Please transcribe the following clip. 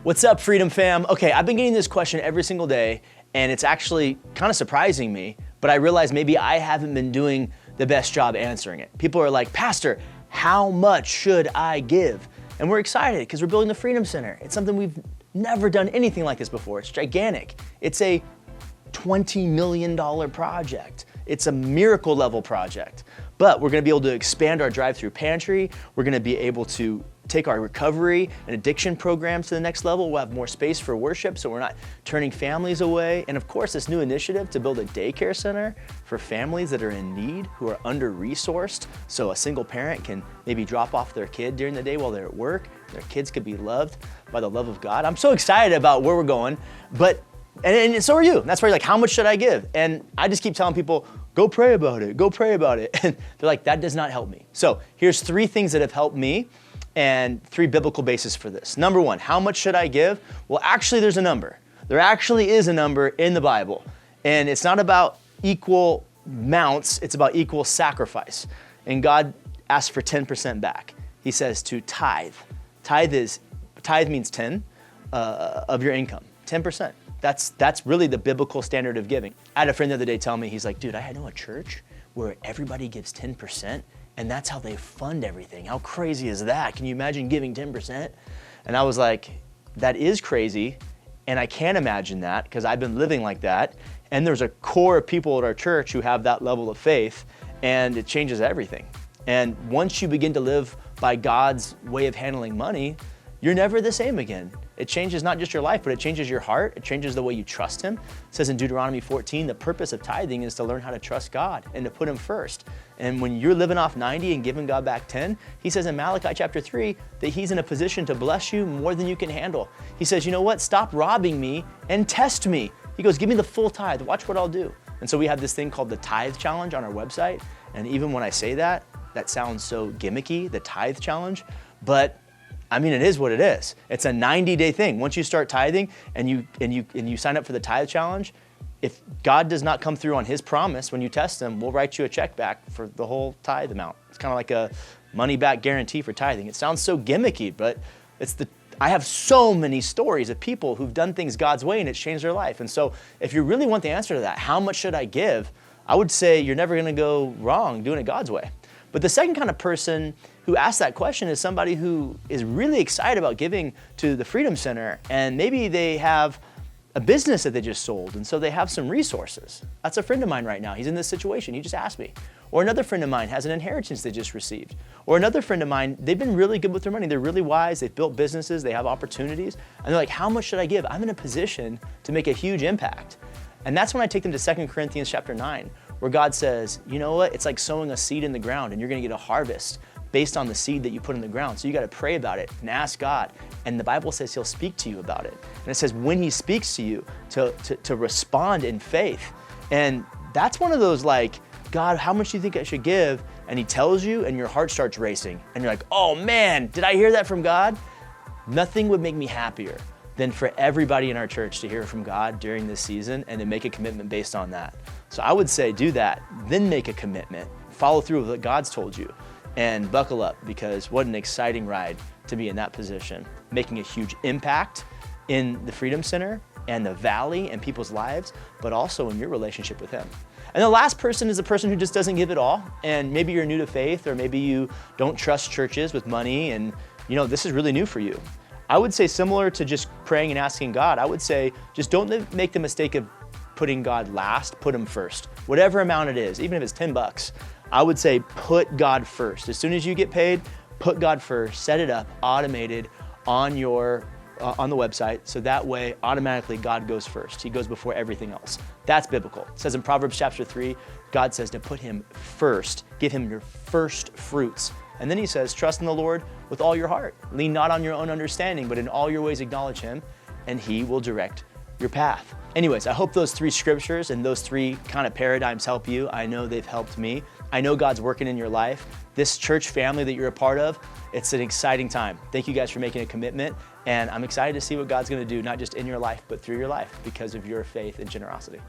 What's up, Freedom Fam? Okay, I've been getting this question every single day, and it's actually kind of surprising me, but I realize maybe I haven't been doing the best job answering it. People are like, Pastor, how much should I give? And we're excited because we're building the Freedom Center. It's something we've never done anything like this before. It's gigantic. It's a $20 million project. It's a miracle level project. But we're gonna be able to expand our drive-through pantry. We're gonna be able to take our recovery and addiction programs to the next level. We'll have more space for worship so we're not turning families away. And of course, this new initiative to build a daycare center for families that are in need, who are under-resourced, so a single parent can maybe drop off their kid during the day while they're at work. Their kids could be loved by the love of God. I'm so excited about where we're going, and so are you. That's why you're like, how much should I give? And I just keep telling people, go pray about it, go pray about it. And they're like, that does not help me. So here's 3 things that have helped me and 3 biblical bases for this. Number 1, how much should I give? Well, actually there's a number. There actually is a number in the Bible. And it's not about equal amounts, it's about equal sacrifice. And God asks for 10% back. He says to tithe. Tithe means 10 of your income, 10%. That's really the biblical standard of giving. I had a friend the other day tell me, he's like, dude, I know a church where everybody gives 10% and that's how they fund everything. How crazy is that? Can you imagine giving 10%? And I was like, that is crazy. And I can't imagine that because I've been living like that. And there's a core of people at our church who have that level of faith, and it changes everything. And once you begin to live by God's way of handling money, you're never the same again. It changes not just your life, but it changes your heart. It changes the way you trust Him. It says in Deuteronomy 14, the purpose of tithing is to learn how to trust God and to put Him first. And when you're living off 90 and giving God back 10, He says in Malachi chapter 3 that He's in a position to bless you more than you can handle. He says, you know what? Stop robbing me and test me. He goes, give me the full tithe. Watch what I'll do. And so we have this thing called the tithe challenge on our website. And even when I say that, that sounds so gimmicky, the tithe challenge. But I mean, it is what it is. It's a 90-day thing. Once you start tithing and you sign up for the tithe challenge, if God does not come through on His promise when you test Him, we'll write you a check back for the whole tithe amount. It's kind of like a money-back guarantee for tithing. It sounds so gimmicky, but I have so many stories of people who've done things God's way and it's changed their life. And so if you really want the answer to that, how much should I give? I would say you're never gonna go wrong doing it God's way. But the second kind of person who asks that question is somebody who is really excited about giving to the Freedom Center, and maybe they have a business that they just sold, and so they have some resources. That's a friend of mine right now. He's in this situation. He just asked me. Or another friend of mine has an inheritance they just received. Or another friend of mine, they've been really good with their money. They're really wise. They've built businesses. They have opportunities. And they're like, how much should I give? I'm in a position to make a huge impact. And that's when I take them to 2 Corinthians chapter 9, where God says, you know what? It's like sowing a seed in the ground, and you're gonna get a harvest based on the seed that you put in the ground. So you gotta pray about it and ask God. And the Bible says He'll speak to you about it. And it says when He speaks to you, to respond in faith. And that's one of those like, God, how much do you think I should give? And He tells you and your heart starts racing. And you're like, oh man, did I hear that from God? Nothing would make me happier than for everybody in our church to hear from God during this season and to make a commitment based on that. So I would say do that, then make a commitment, follow through with what God's told you, and buckle up, because what an exciting ride to be in that position, making a huge impact in the Freedom Center and the Valley and people's lives, but also in your relationship with Him. And the last person is the person who just doesn't give it all, and maybe you're new to faith, or maybe you don't trust churches with money, and you know this is really new for you. I would say similar to just praying and asking God, I would say just don't make the mistake of putting God last, put Him first. Whatever amount it is, even if it's $10, I would say put God first. As soon as you get paid, put God first, set it up, automated on the website, so that way automatically God goes first. He goes before everything else. That's biblical. It says in Proverbs chapter 3, God says to put Him first, give Him your first fruits. And then He says, trust in the Lord with all your heart. Lean not on your own understanding, but in all your ways acknowledge Him, and He will direct your path. Anyways, I hope those 3 scriptures and those 3 kind of paradigms help you. I know they've helped me. I know God's working in your life. This church family that you're a part of, it's an exciting time. Thank you guys for making a commitment, and I'm excited to see what God's gonna do, not just in your life, but through your life because of your faith and generosity.